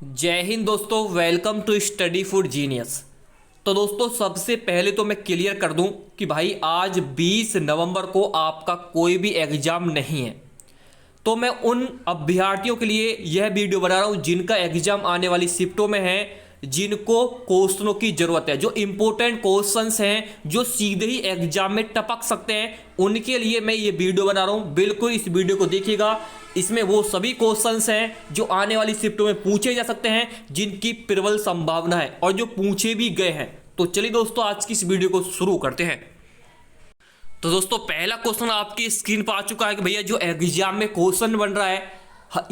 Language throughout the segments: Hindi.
जय हिंद दोस्तों, welcome to study for genius. तो दोस्तों सबसे पहले तो मैं क्लियर कर दूं कि भाई आज 20 नवंबर को आपका कोई भी एग्जाम नहीं है। तो मैं उन अभ्यर्थियों के लिए यह वीडियो बना रहा हूं जिनका एग्जाम आने वाली शिफ्टों में है, जिनको क्वेश्चनों की जरूरत है, जो इंपॉर्टेंट क्वेश्चंस हैं, जो सीधे ही एग्जाम में टपक सकते हैं, उनके लिए मैं ये वीडियो बना रहा हूं। बिल्कुल इस वीडियो को देखिएगा। इसमें वो सभी क्वेश्चंस हैं जो आने वाली शिफ्टों में पूछे जा सकते हैं, जिनकी प्रबल संभावना है और जो पूछे भी गए हैं। तो चलिए दोस्तों आज की इस वीडियो को शुरू करते हैं। तो दोस्तों पहला क्वेश्चन आपकी स्क्रीन पर आ चुका है कि भैया जो एग्जाम में क्वेश्चन बन रहा है,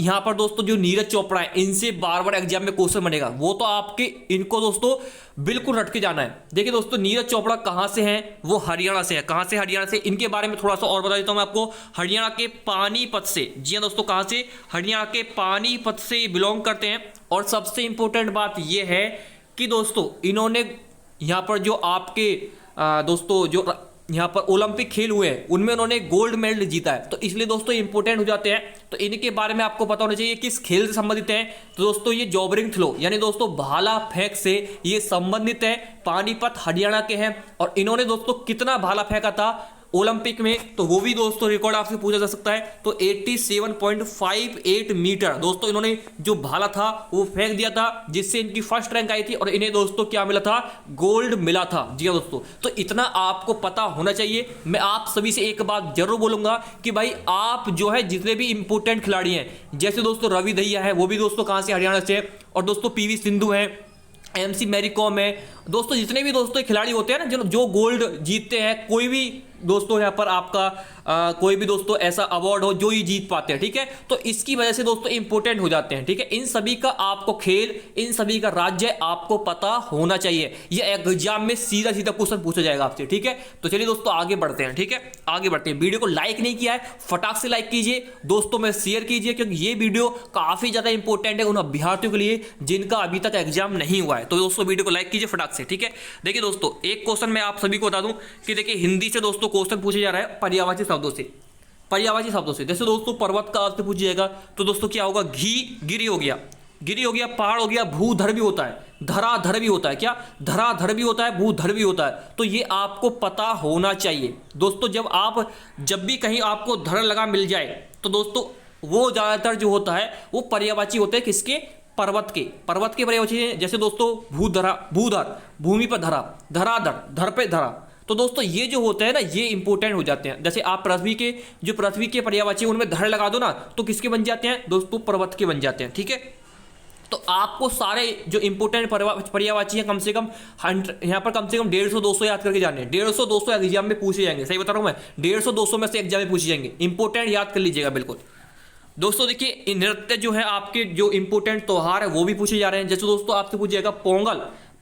यहाँ पर दोस्तों जो नीरज चोपड़ा है, इनसे बार बार एग्जाम में क्वेश्चन बनेगा, वो तो आपके इनको दोस्तों बिल्कुल रट के जाना है। देखिए दोस्तों नीरज चोपड़ा कहाँ से हैं? वो हरियाणा से है। कहाँ से? हरियाणा से। इनके बारे में थोड़ा सा और बता देता हूँ मैं आपको। हरियाणा के पानीपत से। जी हाँ दोस्तों, कहाँ से? हरियाणा के पानीपत से बिलोंग करते हैं। और सबसे इंपॉर्टेंट बात यह है कि दोस्तों इन्होंने यहाँ पर जो आपके दोस्तों जो यहाँ पर ओलंपिक खेल हुए हैं उनमें उन्होंने गोल्ड मेडल जीता है, तो इसलिए दोस्तों इंपॉर्टेंट हो जाते हैं। तो इनके बारे में आपको पता होना चाहिए किस खेल से संबंधित है। तो दोस्तों ये जॉवलिन थ्रो यानी दोस्तों भाला फेंक से ये संबंधित है। पानीपत हरियाणा के हैं। और इन्होंने दोस्तों कितना भाला फेंका था ओलंपिक में, तो वो भी दोस्तों रिकॉर्ड आपसे पूछा जा सकता है। तो 87.58 मीटर दोस्तों इन्होंने जो भाला था वो फेंक दिया था, जिससे इनकी फर्स्ट रैंक आई थी और इन्हें दोस्तों क्या मिला था? गोल्ड मिला था। जी हाँ दोस्तों, तो इतना आपको पता होना चाहिए। मैं आप सभी से एक बात जरूर बोलूंगा कि भाई आप जो है जितने भी इंपॉर्टेंट खिलाड़ी हैं, जैसे दोस्तों रवि दहिया है, वो भी दोस्तों कहाँ से? हरियाणा से। और दोस्तों पीवी सिंधु है, एमसी मैरी कॉम है, दोस्तों जितने भी दोस्तों खिलाड़ी होते हैं ना जो गोल्ड जीतते हैं, कोई भी दोस्तों यहाँ पर आपका कोई भी दोस्तों ऐसा अवार्ड हो जो ही जीत पाते हैं, ठीक है, तो इसकी वजह से दोस्तों इंपॉर्टेंट हो जाते हैं। ठीक है, इन सभी का आपको खेल, इन सभी का राज्य आपको पता होना चाहिए। ये एग्जाम में सीधा सीधा क्वेश्चन पूछा जाएगा आपसे। ठीक है, तो चलिए दोस्तों आगे बढ़ते हैं। ठीक है, आगे बढ़ते हैं। वीडियो को लाइक नहीं किया है, फटाक से लाइक कीजिए, दोस्तों में शेयर कीजिए, क्योंकि ये वीडियो काफी ज्यादा इंपॉर्टेंट है उन अभ्यर्थियों के लिए जिनका अभी तक एग्जाम नहीं हुआ है। तो दोस्तों वीडियो को लाइक कीजिए फटाक से। ठीक है, देखिए दोस्तों एक क्वेश्चन मैं आप सभी को बता दूं कि देखिए हिंदी से दोस्तों क्वेश्चन पूछा जा रहा है पर्यायवाची शब्दों से। पर्यायवाची शब्दों से जैसे दोस्तों पर्वत का अर्थ पूछा जाएगा, तो दोस्तों क्या होगा? गिरी हो गया, गिरी हो गया, पहाड़ हो गया, भूधर भी होता है, धराधर भी होता है। क्या? धराधर भी होता है, भूधर भी होता है। तो ये आपको पता होना चाहिए दोस्तों। जब भी कहीं आपको धर लगा मिल जाए, तो दोस्तों वो ज्यादातर जो होता है वो पर्यायवाची होते हैं। किसके? पर्वत के पर्यायवाची हैं। जैसे दोस्तों भूधर भूमि पर धरा, धराधर धर पे धरा। तो दोस्तों ये जो होते हैं ना, ये इंपॉर्टेंट हो जाते हैं। जैसे आप पृथ्वी के पर्यायवाची उनमें धर लगा दो ना, तो किसके बन जाते हैं दोस्तों? पर्वत के बन जाते हैं। ठीक है, तो आपको सारे जो इंपॉर्टेंट पर्यायवाची हैं कम से कम यहाँ पर कम से कम 150-200 याद करके जाने। 150-200 एग्जाम में पूछे जाएंगे। सही बता रहा हूं मैं, 150-200 में से एग्जाम में पूछे जाएंगे। इंपॉर्टेंट याद कर लीजिएगा बिल्कुल दोस्तों। देखिए नृत्य जो है आपके जो इंपॉर्टेंट त्योहार है वो भी पूछे जा रहे हैं। जैसे दोस्तों आपसे पूछा जाएगा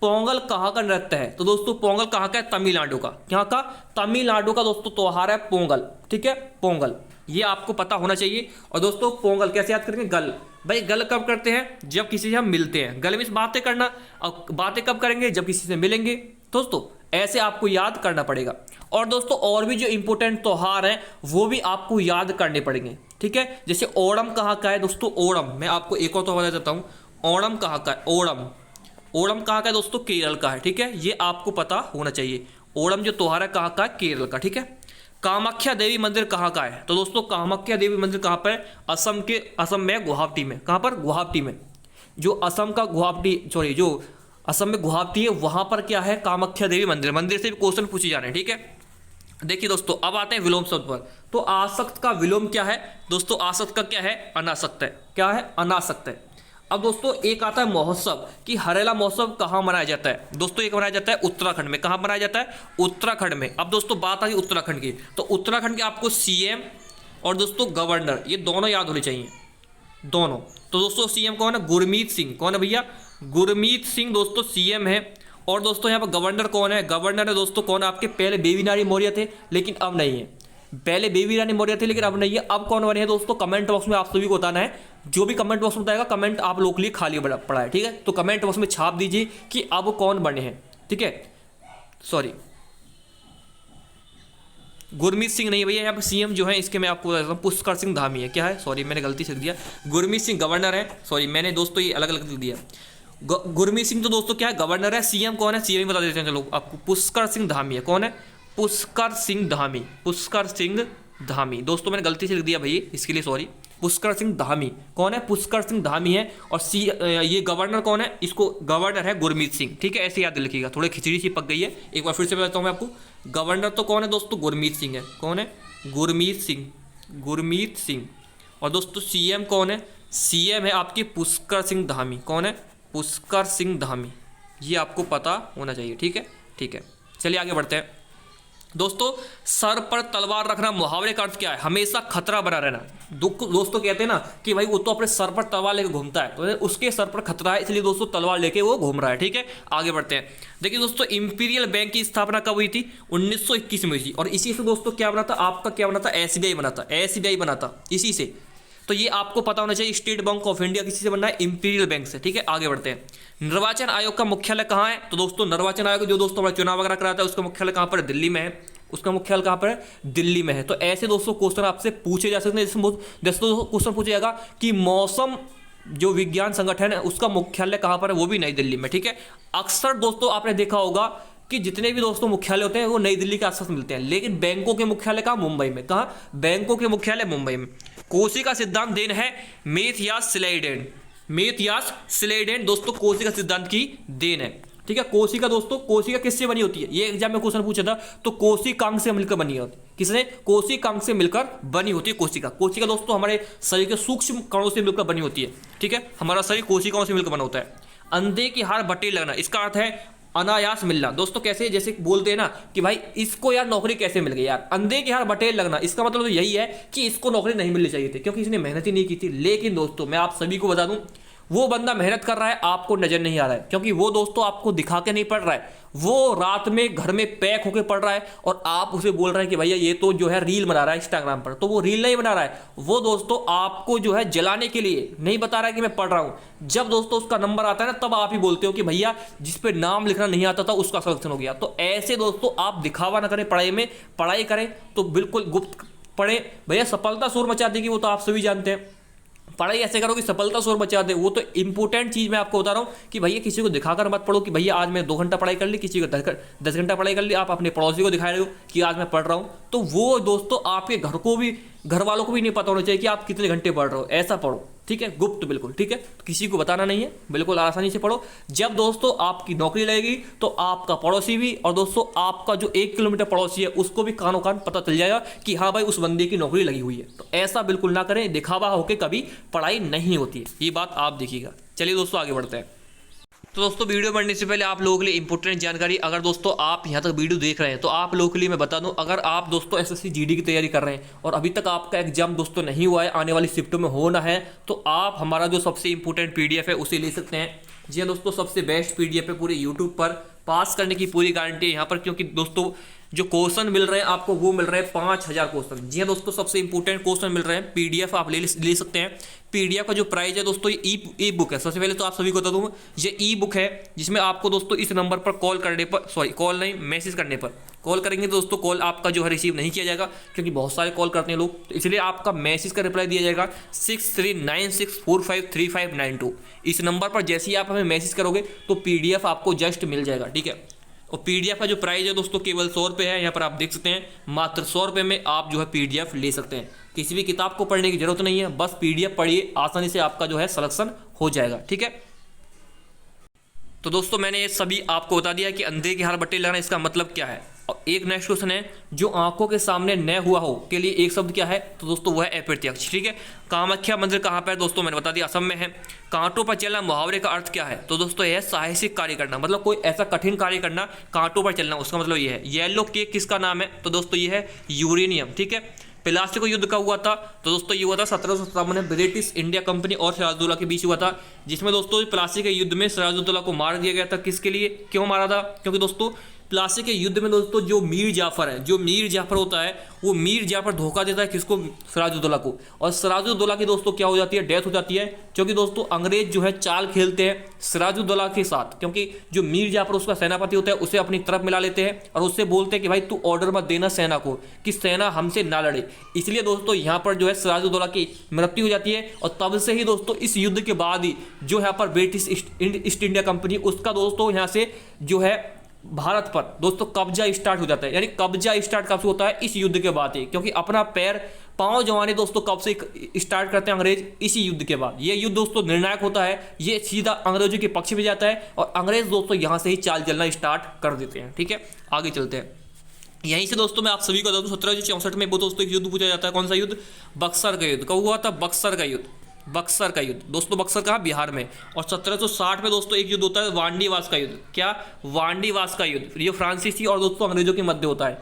पोंगल कहाँ का नृत्य है? तो दोस्तों पोंगल कहाँ का है? तमिलनाडु का। क्या का? तमिलनाडु का दोस्तों त्योहार है पोंगल। ठीक है, पोंगल ये आपको पता होना चाहिए। और दोस्तों पोंगल कैसे याद करेंगे? गल। भाई गल कब करते हैं? जब किसी से हम मिलते हैं। गल में बातें करना। और बातें कब करेंगे? जब किसी से मिलेंगे। दोस्तों ऐसे आपको याद करना पड़ेगा। और दोस्तों और भी जो इंपॉर्टेंट त्योहार हैं वो भी आपको याद करने पड़ेंगे। ठीक है, जैसे ओणम कहाँ का है दोस्तों? ओणम मैं आपको एक और त्योहार बता देता हूँ। ओणम कहाँ का है? ओणम कहाँ का है दोस्तों? केरल का है। ठीक है, ये आपको पता होना चाहिए। ओणम जो त्योहार है कहाँ का है? केरल का। ठीक है, कामाख्या देवी मंदिर कहाँ का है? तो दोस्तों कामाख्या देवी मंदिर कहाँ पर है? असम में, गुवाहाटी में। कहाँ पर? गुवाहाटी में। जो असम में गुवाहाटी है, वहां पर क्या है? कामाख्या देवी मंदिर। मंदिर से भी क्वेश्चन पूछे जा रहे हैं। ठीक है, देखिए दोस्तों अब आते हैं विलोम शब्द पर। तो आसक्त का विलोम क्या है दोस्तों? आसक्त का क्या है? अनासक्त है। क्या है? अनासक्त है। अब दोस्तों एक आता है महोत्सव, कि हरेला महोत्सव कहाँ मनाया जाता है? दोस्तों एक मनाया जाता है उत्तराखंड में। कहाँ मनाया जाता है? उत्तराखंड में। अब दोस्तों बात आ गई उत्तराखंड की, तो उत्तराखंड के आपको सीएम और दोस्तों गवर्नर ये दोनों याद होने चाहिए, दोनों। तो दोस्तों सीएम कौन है? गुरमीत सिंह। कौन है भैया? गुरमीत सिंह दोस्तों सीएम है। और दोस्तों यहाँ पर गवर्नर कौन है? गवर्नर है दोस्तों कौन? आपके पहले बेबी रानी मौर्य थे लेकिन अब नहीं है। पहले बेबी रानी मौर्य थे लेकिन अब नहीं है। अब कौन बने हैं दोस्तों? कमेंट बॉक्स में आप सभी को बताना है। जो भी कमेंट बॉक्स में बताएगा, कमेंट आप लोग के लिए खाली पड़ा है। ठीक है, तो कमेंट बॉक्स में छाप दीजिए कि अब कौन बने हैं। ठीक है, सॉरी गुरमीत सिंह नहीं भैया, यहाँ पर सीएम जो है इसके मैं आपको बताता हूँ, पुष्कर सिंह धामी है। क्या है, सॉरी मैंने गलती से लिख दिया, गुरमीत सिंह गवर्नर है, सॉरी मैंने दोस्तों ये अलग अलग लिख दिया। गुरमीत सिंह तो दोस्तों क्या है, गवर्नर है। सीएम कौन है, सीएम बता देते हैं चलो आपको, पुष्कर सिंह धामी है। कौन है, पुष्कर सिंह धामी, पुष्कर सिंह धामी। दोस्तों मैंने गलती से लिख दिया भैया, इसके लिए सॉरी। पुष्कर सिंह धामी कौन है, पुष्कर सिंह धामी है। और ये गवर्नर कौन है, इसको गवर्नर है गुरमीत सिंह। ठीक है, ऐसे याद लिखिएगा, थोड़ी खिचड़ी सी पक गई है, एक बार फिर से बताता हूँ मैं आपको। गवर्नर तो कौन है दोस्तों, गुरमीत सिंह है। कौन है, गुरमीत सिंह, गुरमीत सिंह। और दोस्तों सीएम कौन है, सीएम है आपकी पुष्कर सिंह धामी। कौन है, पुष्कर सिंह धामी। ये आपको पता होना चाहिए। ठीक है, ठीक है, चलिए आगे बढ़ते हैं। दोस्तों सर पर तलवार रखना मुहावरे का अर्थ क्या है, हमेशा खतरा बना रहना। दोस्तों कहते हैं ना कि भाई वो तो अपने सर पर तलवार लेके घूमता है, तो उसके सर पर खतरा है, इसलिए दोस्तों तलवार लेके वो घूम रहा है। ठीक है, आगे बढ़ते हैं। देखिए दोस्तों, इंपीरियल बैंक की स्थापना कब हुई थी, 1921 में हुई थी। और इसी से दोस्तों क्या बना था, आपका क्या बना था, एसबीआई बना था, एसबीआई बना था इसी से। तो ये आपको पता होना चाहिए, स्टेट बैंक ऑफ इंडिया किसी से बनना है, इंपीरियल बैंक से। ठीक है, आगे बढ़ते हैं। निर्वाचन आयोग का मुख्यालय कहाँ है, तो दोस्तों निर्वाचन आयोग जो दोस्तों हमारा चुनाव वगैरह कराता है उसका मुख्यालय कहाँ पर है, दिल्ली में है। उसका मुख्यालय कहाँ पर है, दिल्ली में है। तो ऐसे दोस्तों क्वेश्चन आपसे पूछे जा सकते हैं। जैसे क्वेश्चन पूछा जाएगा कि मौसम जो विज्ञान संगठन है उसका मुख्यालय कहाँ पर है, वो भी नई दिल्ली में। ठीक है, अक्सर दोस्तों आपने देखा होगा कि जितने भी दोस्तों मुख्यालय होते हैं वो नई दिल्ली के आसपास मिलते हैं, लेकिन बैंकों के मुख्यालय कहाँ, मुंबई में। कहाँ, बैंकों के मुख्यालय मुंबई में। कोशी का सिद्धांत देन है मेथियास स्लाइडेन, मेथियास स्लाइडेन दोस्तों कोशी का सिद्धांत की देन है। ठीक है, कोशी का दोस्तों, कोशी का किससे बनी होती है, ये एग्जाम में क्वेश्चन पूछा था, तो कोशी कांग से मिलकर बनी होती है। किसने, कोशी कांग से मिलकर बनी होती है कोशिका। कोशिका दोस्तों हमारे शरीर के सूक्ष्म कणों से मिलकर बनी होती है। ठीक है, हमारा शरीर कोशिकाओं से मिलकर बना होता है। अंधे की हार बटेर लगना, इसका अर्थ है अनायास मिलना। दोस्तों कैसे, जैसे बोलते हैं ना कि भाई इसको यार नौकरी कैसे मिल गई यार, अंधे की हार बटेर लगना, इसका मतलब तो यही है कि इसको नौकरी नहीं मिलनी चाहिए थी क्योंकि इसने मेहनत ही नहीं की थी। लेकिन दोस्तों मैं आप सभी को बता दूं, वो बंदा मेहनत कर रहा है, आपको नजर नहीं आ रहा है, क्योंकि वो दोस्तों आपको दिखा के नहीं पढ़ रहा है, वो रात में घर में पैक होकर पढ़ रहा है और आप उसे बोल रहे हैं कि भैया ये तो जो है रील बना रहा है इंस्टाग्राम पर, तो वो रील नहीं बना रहा है, वो दोस्तों आपको जो है जलाने के लिए नहीं बता रहा है कि मैं पढ़ रहा हूं। जब दोस्तों उसका नंबर आता है ना, तब आप ही बोलते हो कि भैया जिस पे नाम लिखना नहीं आता था उसका सिलेक्शन हो गया। तो ऐसे दोस्तों आप दिखावा ना करें पढ़ाई में, पढ़ाई करें तो बिल्कुल गुप्त पढ़े। भैया सफलता शोर मचा देगी, वो तो आप सभी जानते हैं। पढ़ाई ऐसे करो कि सफलता शोर मचा दे, वो तो इंपॉर्टेंट चीज मैं आपको बता रहा हूँ कि भैया किसी को दिखाकर मत पढ़ो कि भैया आज मैं 2 घंटा पढ़ाई कर ली, किसी को 10 घंटा पढ़ाई कर ली, आप अपने पड़ोसी को दिखा रहे हो कि आज मैं पढ़ रहा हूँ। तो वो दोस्तों आपके घर वालों को भी नहीं पता होना चाहिए कि आप कितने घंटे पढ़ रहे हो, ऐसा पढ़ो। ठीक है, गुप्त बिल्कुल। ठीक है, किसी को बताना नहीं है, बिल्कुल आसानी से पढ़ो। जब दोस्तों आपकी नौकरी लगेगी तो आपका पड़ोसी भी, और दोस्तों आपका जो 1 किलोमीटर पड़ोसी है उसको भी कानों कान पता चल जाएगा कि हाँ भाई उस बंदे की नौकरी लगी हुई है। तो ऐसा बिल्कुल ना करें, दिखावा होकर कभी पढ़ाई नहीं होती है, ये बात आप देखिएगा। चलिए दोस्तों आगे बढ़ते हैं। तो दोस्तों वीडियो बढ़ने से पहले आप लोगों के लिए इंपॉर्टेंट जानकारी, अगर दोस्तों आप यहाँ तक वीडियो देख रहे हैं तो आप लोगों के लिए मैं बता दूं, अगर आप दोस्तों एसएससी जीडी की तैयारी कर रहे हैं और अभी तक आपका एग्जाम दोस्तों नहीं हुआ है, आने वाली शिफ्टों में होना है, तो आप हमारा जो सबसे इंपॉर्टेंट पीडीएफ है उसे ले सकते हैं। जी हाँ दोस्तों, सबसे बेस्ट पीडीएफ है पूरे यूट्यूब पर, पास करने की पूरी गारंटी है यहाँ पर, क्योंकि दोस्तों जो क्वेश्चन मिल रहे हैं आपको वो मिल रहे हैं 5000 क्वेश्चन। जी हाँ दोस्तों, सबसे इंपॉर्टेंट क्वेश्चन मिल रहे हैं, पीडीएफ आप ले सकते हैं। पीडीएफ का जो प्राइस है दोस्तों, ये ई बुक है। सबसे पहले तो आप सभी को बता दूं, ये ई बुक है जिसमें आपको दोस्तों इस नंबर पर कॉल करने पर, सॉरी कॉल नहीं, मैसेज करने पर, कॉल करेंगे तो दोस्तों कॉल आपका जो है रिसीव नहीं किया जाएगा, क्योंकि बहुत सारे कॉल करते हैं लोग, तो इसलिए आपका मैसेज का रिप्लाई दिया जाएगा 6396453592। इस नंबर पर जैसे ही आप हमें मैसेज करोगे तो पीडीएफ आपको जस्ट मिल जाएगा। ठीक है, और पीडीएफ का जो प्राइस है दोस्तों केवल 100 रुपये है, यहाँ पर आप देख सकते हैं, मात्र 100 रुपये में आप जो है पीडीएफ ले सकते हैं। किसी भी किताब को पढ़ने की जरूरत नहीं है, बस पीडीएफ पढ़िए, आसानी से आपका जो है सिलेक्शन हो जाएगा। ठीक है, तो दोस्तों मैंने ये सभी आपको बता दिया कि अंधे की हार बटेर लगना इसका मतलब क्या है। और एक नेक्स्ट क्वेश्चन है, जो आंखों के सामने न हुआ हो के लिए एक शब्द क्या है, तो दोस्तों वो है अप्रत्यक्ष। ठीक है, कामाख्या मंदिर कहाँ पर है दोस्तों, मैंने बता दिया असम में है। कांटों पर चलना मुहावरे का अर्थ क्या है, तो दोस्तों यह साहसिक कार्य करना, मतलब कोई ऐसा कठिन कार्य करना, कांटों पर चलना, उसका मतलब ये है। येलो केक किसका नाम है, तो दोस्तों ये है यूरेनियम। ठीक है, प्लास्टिक युद्ध का हुआ था, तो दोस्तों ये हुआ था 1757 में, ब्रिटिश इंडिया कंपनी और सिराजुद्दौला के बीच हुआ था, जिसमें दोस्तों प्लास्टिक के युद्ध में सिराजुद्दौला को मार दिया गया था। किसके लिए, क्यों मारा था, क्योंकि दोस्तों प्लासी के युद्ध में दोस्तों जो मीर जाफर है, जो मीर जाफर होता है, वो मीर जाफर धोखा देता है किसको, सिराजुद्दौला को, और सिराजुद्दौला की दोस्तों क्या हो जाती है, डेथ हो जाती है। क्योंकि दोस्तों अंग्रेज जो है चाल खेलते हैं सिराजुद्दौला के साथ, क्योंकि जो मीर जाफर उसका सेनापति होता है उसे अपनी तरफ मिला लेते हैं और उससे बोलते हैं कि भाई तू ऑर्डर मत देना सेना को कि सेना हमसे ना लड़े। इसलिए दोस्तों यहाँ पर जो है सिराजुद्दौला की मृत्यु हो जाती है। और तब से ही दोस्तों इस युद्ध के बाद ही जो यहाँ पर ब्रिटिश ईस्ट इंडिया कंपनी उसका दोस्तों यहाँ से जो है भारत पर दोस्तों कब्जा स्टार्ट हो जाता है। यानी कब्जा स्टार्ट कब से होता है, इस युद्ध के बाद ही, क्योंकि अपना पैर पांव जमाने दोस्तों कब से स्टार्ट करते हैं अंग्रेज, इसी युद्ध के बाद। ये युद्ध दोस्तों निर्णायक होता है, ये सीधा अंग्रेजों के पक्ष में जाता है और अंग्रेज दोस्तों यहां से ही चाल चलना स्टार्ट कर देते हैं। ठीक है, आगे चलते हैं। यहीं से दोस्तों मैं आप सभी को बता दूं 1764 में वो दोस्तों एक युद्ध पूछा जाता है। कौन सा युद्ध, बक्सर का युद्ध। कब हुआ था, बक्सर का युद्ध, बक्सर का युद्ध दोस्तों, बक्सर कहाँ, बिहार में। और 1760 में दोस्तों एक युद्ध होता है वांडीवास का युद्ध। क्या, वांडीवास का युद्ध, ये फ्रांसीसी और दोस्तों अंग्रेजों के मध्य होता है।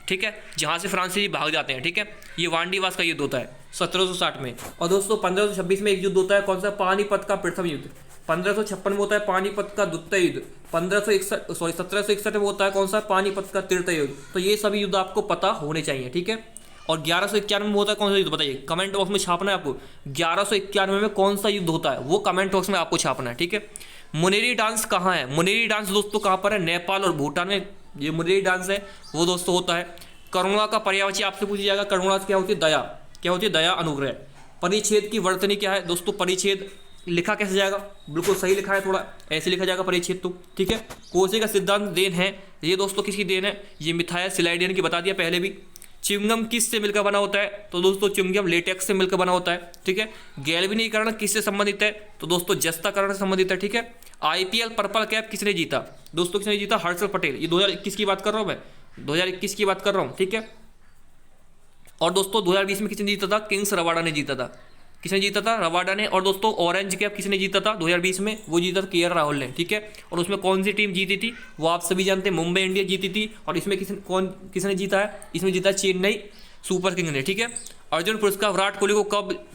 ठीक है, जहाँ से फ्रांसीसी भाग जाते हैं। ठीक है, ये वांडीवास का युद्ध होता है 1760 में। और दोस्तों 1526 में एक युद्ध होता है, कौन सा, पानीपत का प्रथम युद्ध। 1556 में होता है पानीपत का द्वितीय युद्ध। 1761 में होता है कौन सा, पानीपत का तृतीय युद्ध। तो ये सभी युद्ध आपको पता होने चाहिए। ठीक है, और 1191 में होता है कौन सा युद्ध, बताइए, कमेंट बॉक्स में छापना है आपको। 1191 में कौन सा युद्ध होता है वो कमेंट बॉक्स में आपको छापना है। ठीक है, मुनेरी डांस कहाँ है, मुनेरी डांस दोस्तों कहाँ पर है, नेपाल और भूटान में ये मुनेरी डांस है वो दोस्तों होता है। करुणा का पर्यायवाची आपसे पूछा जाएगा, करुणा क्या होती है, दया, क्या होती है, दया, अनुग्रह। परिच्छेद की वर्तनी क्या है दोस्तों, परिच्छेद लिखा कैसे जाएगा, बिल्कुल सही लिखा है, थोड़ा ऐसे लिखा जाएगा परिच्छेद तो। ठीक है, कोसे का सिद्धांत देन है, ये दोस्तों किसकी देन है, ये मिथाइल सिलाइडियन की, बता दिया पहले भी। च्युइंगम किस से मिलकर बना होता है, तो दोस्तों च्युइंगम लेटेक्स से मिलकर बना होता है। ठीक है, गैल्वेनीकरण किससे संबंधित है, तो दोस्तों जस्ताकरण से संबंधित है। ठीक है, आईपीएल पर्पल कैप किसने जीता, दोस्तों किसने जीता, हर्षल पटेल। ये 2021 की बात कर रहा हूँ मैं, 2021 की बात कर रहा हूँ। ठीक है, और दोस्तों 2020 में किसने जीता था, किंग्स रवाडा ने जीता था। किसने जीता था, रवाडा ने। और दोस्तों ऑरेंज कैप किसने जीता था 2020 में, वो जीता था केएल राहुल ने। ठीक है, और उसमें कौन सी टीम जीती थी वो आप सभी जानते हैं, मुंबई इंडियंस जीती थी। और इसमें किसने जीता है, इसमें जीता है चेन्नई सुपर किंग ने। ठीक है, अर्जुन पुरस्कार विराट कोहली को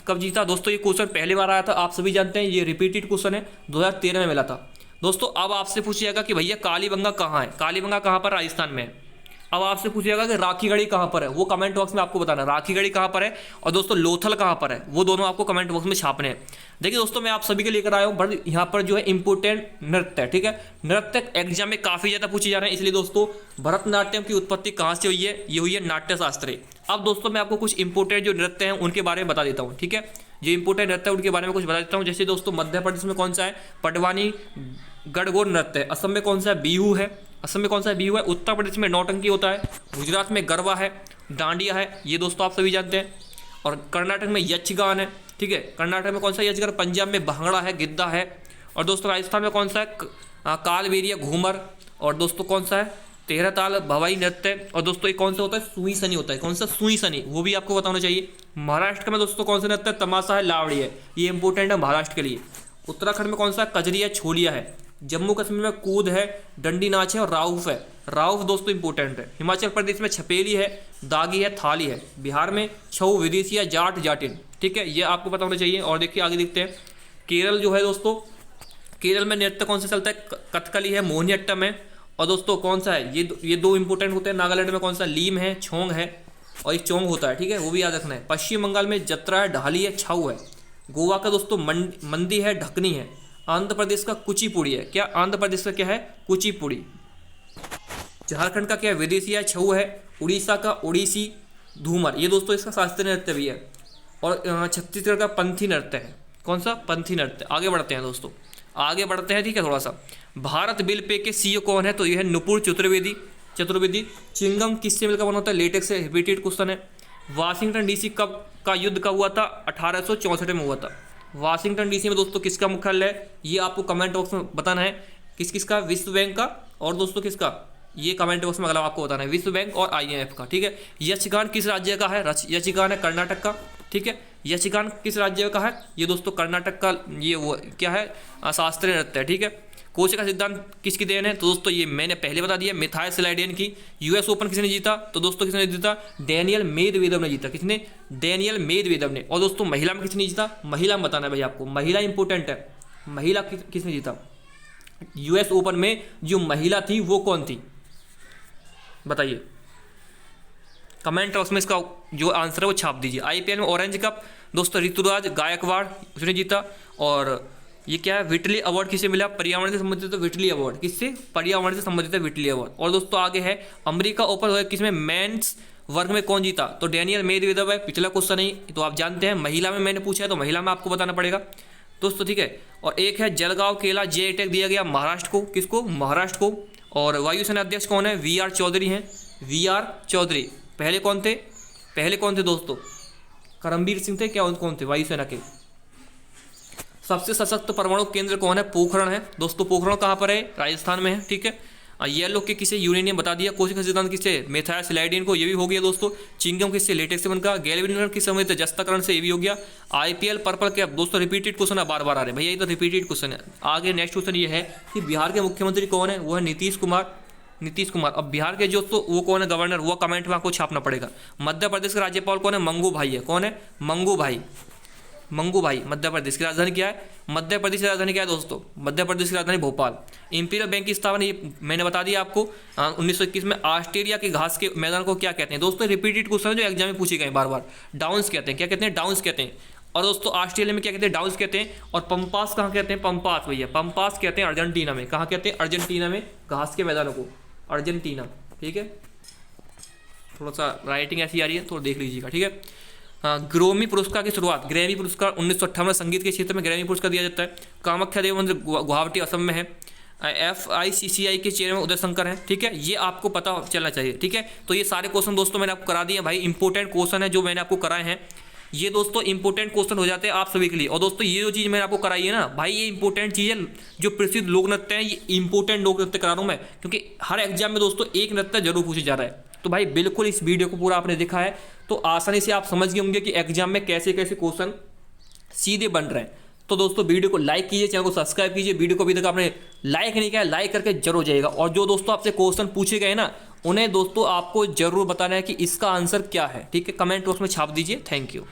कब जीता, दोस्तों ये क्वेश्चन पहली बार आया था, आप सभी जानते हैं, ये रिपीटेड क्वेश्चन है, 2013 में मिला था। दोस्तों अब आपसे पूछिएगा कि भैया कालीबंगा कहाँ है, कालीबंगा कहाँ पर, राजस्थान में है। अब आपसे पूछिएगा कि राखीगढ़ी कहाँ पर है, वो कमेंट बॉक्स में आपको बताना राखीगढ़ी कहाँ पर है। और दोस्तों लोथल कहाँ पर है, वो दोनों आपको कमेंट बॉक्स में छापने हैं। देखिए दोस्तों मैं आप सभी के लेकर आया हूँ, बट यहाँ पर जो है इंपोर्टेंट नृत्य है। ठीक है, नृत्य एग्जाम में काफ़ी ज़्यादा पूछे जा रहे हैं, इसलिए दोस्तों भरतनाट्यम की उत्पत्ति कहाँ से हुई है, ये हुई है नाट्य शास्त्र। अब दोस्तों मैं आपको कुछ इंपोर्टेंट जो नृत्य हैं उनके बारे में बता देता हूँ। ठीक है, जो इंपोर्टेंट नृत्य है उनके बारे में कुछ बता देता हूँ। जैसे दोस्तों मध्य प्रदेश में कौन सा है, पटवानी गणगौर नृत्य है। असम में कौन सा है, बिहू है। असम में कौन सा है, बिहू है। उत्तर प्रदेश में नौटंकी होता है। गुजरात में गरबा है, डांडिया है, ये दोस्तों आप सभी जानते हैं। और कर्नाटक में यक्षगान है। ठीक है, कर्नाटक में कौन सा यक्षगान, पंजाब में भांगड़ा है, गिद्दा है। और दोस्तों राजस्थान में कौन सा है, कालबेलिया, घूमर। और दोस्तों कौन सा है, तेरह ताल भवाई नृत्य। और दोस्तों एक कौन सा होता है, सुई सनी होता है। कौन सा, सुई सनी, वो भी आपको बताना चाहिए। महाराष्ट्र में दोस्तों कौन सा नृत्य है, तमाशा है, लावड़ी है, ये इंपॉर्टेंट है महाराष्ट्र के लिए। उत्तराखंड में कौन सा, कजरी है, छोलिया है। जम्मू कश्मीर में कूद है, डंडी नाच है और राउफ है। राउफ दोस्तों इंपॉर्टेंट है। हिमाचल प्रदेश में छपेली है, दागी है, थाली है। बिहार में छऊ, विदेशिया, जाट, जाटिन। ठीक है, ये आपको पता होना चाहिए। और देखिए आगे देखते हैं, केरल जो है दोस्तों, केरल में नृत्य कौन सा चलता है, कथकली है, मोहिनीअट्टम है। और दोस्तों कौन सा है, ये दो इंपॉर्टेंट होते हैं। नागालैंड में कौन सा, लीम है, छोंग है और एक चोंग होता है। ठीक है, वो भी याद रखना है। पश्चिम बंगाल में जत्रा है, ढाली है, छऊ है। गोवा का दोस्तों मंदी है, ढकनी है। आंध्र प्रदेश का कुचिपुड़ी है। क्या, आंध्र प्रदेश का क्या है, कुचिपुड़ी। झारखंड का क्या है, विदेशिया, छऊ है। उड़ीसा का ओडिसी, धूमर, ये दोस्तों इसका शास्त्रीय नृत्य भी है। और छत्तीसगढ़ का पंथी नृत्य है। कौन सा, पंथी नृत्य। आगे बढ़ते हैं दोस्तों, आगे बढ़ते हैं। ठीक है, थोड़ा सा, भारत बिल पे के सीईओ कौन है, तो यह है नुपुर चतुर्वेदी। चिंगम किससे मिलकर बना होता है, लेटेक्स से, रिपीटेड क्वेश्चन है। वाशिंगटन डीसी कब का युद्ध कब हुआ था, 1864 में हुआ था। वाशिंगटन डीसी में दोस्तों किसका मुख्यालय है, ये आपको कमेंट बॉक्स में बताना है। किसका, विश्व बैंक का। और दोस्तों किसका, ये कमेंट बॉक्स में अगला आपको बताना है, विश्व बैंक और IMF का। ठीक है, यक्षगान किस राज्य का है, यक्षगान है कर्नाटक का। ठीक है, यक्षगान किस राज्य का है, ये दोस्तों कर्नाटक का, ये वो क्या है, शास्त्रीय नृत्य है। ठीक है, कोचे का सिद्धांत किसकी देन है, तो दोस्तों ये मैंने पहले बता दिया, मिथाइल सिलाइडियन की। US ओपन किसने जीता, तो दोस्तों किसने जीता, डेनियल मेदवेदेव ने जीता। किसने, डेनियल मेदवेदेव ने। और दोस्तों महिला में किसने जीता, महिला में बताना है भाई आपको, महिला इंपॉर्टेंट है। महिला किसने जीता, US ओपन में जो महिला थी वो कौन थी, बताइए, कमेंट बॉक्स में इसका जो आंसर है वो छाप दीजिए। आईपीएल में ऑरेंज कप दोस्तों ऋतुराज गायकवाड़ उसने जीता। और ये क्या है, विटली अवार्ड किसे मिला, पर्यावरण से संबंधित, तो विटली अवार्ड किससे, पर्यावरण से संबंधित है विटली अवार्ड। और दोस्तों आगे है अमेरिका ओपन हुआ किसमें, मेंस वर्ग में कौन जीता, तो डेनियल मेदवेदेव है। पिछला क्वेश्चन नहीं तो आप जानते हैं। महिला में मैंने पूछा है तो महिला में आपको बताना पड़ेगा दोस्तों, ठीक है। और एक है जलगांव केला जे टैग दिया गया महाराष्ट्र को, किसको, महाराष्ट्र को। और वायुसेना अध्यक्ष कौन है, वी आर चौधरी हैं, वी आर चौधरी। पहले कौन थे, पहले कौन थे दोस्तों, करमबीर सिंह थे क्या, कौन थे वायुसेना के। सबसे सशक्त परमाणु केंद्र कौन है, पोखरण है दोस्तों। पोखरण कहाँ पर है, राजस्थान में है, ठीक है। येलो के किसे, यूरेनियम बता दिया। कोशिका सिद्धांत किसे, मेथाइलसाइलाइडिन को, ये भी हो गया दोस्तों। चिंगम किससे, लेटेक्स से बनका। गैल्वेनिज्म किस समय थे, जस्ताकरण से, ये भी हो गया। आईपीएल पर्पल कैप दोस्तों रिपीटेड क्वेश्चन है, बार बार आ रहे हैं भैया, ये तो रिपीटेड क्वेश्चन है। आगे नेक्स्ट क्वेश्चन ये है कि बिहार के मुख्यमंत्री कौन है, वो है नीतीश कुमार, नीतीश कुमार। अब बिहार के जो तो वो कौन है गवर्नर, वो कमेंट में आपको छापना पड़ेगा। मध्य प्रदेश का राज्यपाल कौन है, मंगू भाई है, कौन है, मंगू भाई, मंगू भाई। मध्य प्रदेश की राजधानी क्या है, मध्य प्रदेश की राजधानी क्या है दोस्तों, मध्य प्रदेश की राजधानी भोपाल। इंपीरियल बैंक की स्थापना ये मैंने बता दिया आपको 1921 में। ऑस्ट्रेलिया के घास के मैदान को क्या कहते हैं दोस्तों, रिपीटेड क्वेश्चन है जो एग्जाम में पूछे गए बार बार। डाउन्स कहते हैं, क्या कहते हैं, डाउन्स कहते हैं। और दोस्तों ऑस्ट्रेलिया में क्या कहते हैं, डाउन्स कहते हैं। और पंपास कहाँ कहते हैं, पंपास भैया, पंपास कहते हैं अर्जेंटीना में। कहाँ कहते हैं, अर्जेंटीना में, घास के मैदानों को, अर्जेंटीना, ठीक है। थोड़ा सा राइटिंग ऐसी आ रही है, थोड़ा देख लीजिएगा, ठीक है। ग्रैमी पुरस्कार की शुरुआत, ग्रैमी पुरस्कार 1958 संगीत के क्षेत्र में ग्रैमी पुरस्कार दिया जाता है। कामाख्या देवी मंदिर गुवाहाटी असम में है। FICCI के चेयरमैन उदय शंकर हैं, ठीक है। ये आपको पता चलना चाहिए, ठीक है। तो ये सारे क्वेश्चन दोस्तों मैंने आपको करा दिए भाई, इंपॉर्टेंट क्वेश्चन है जो मैंने आपको कराए हैं। ये दोस्तों इंपॉर्टेंट क्वेश्चन हो जाते हैं आप सभी के लिए। और दोस्तों ये जो चीज़ मैंने आपको कराई है ना भाई, ये इंपॉर्टेंट चीज़ है। जो प्रसिद्ध लोक नृत्य है, ये इंपॉर्टेंट लोक नृत्य करा रहा हूँ मैं, क्योंकि हर एग्जाम में दोस्तों एक नृत्य जरूर पूछा जा रहा है। तो भाई बिल्कुल इस वीडियो को पूरा आपने देखा है तो आसानी से आप समझ गए होंगे कि एग्जाम में कैसे कैसे क्वेश्चन सीधे बन रहे हैं। तो दोस्तों वीडियो को लाइक कीजिए, चैनल को सब्सक्राइब कीजिए। वीडियो को अभी तक आपने लाइक नहीं किया, लाइक करके जरूर जाइएगा। और जो दोस्तों आपसे क्वेश्चन पूछे गए ना, उन्हें दोस्तों आपको जरूर बताना है कि इसका आंसर क्या है, ठीक है। कमेंट बॉक्स में छाप दीजिए। Thank you.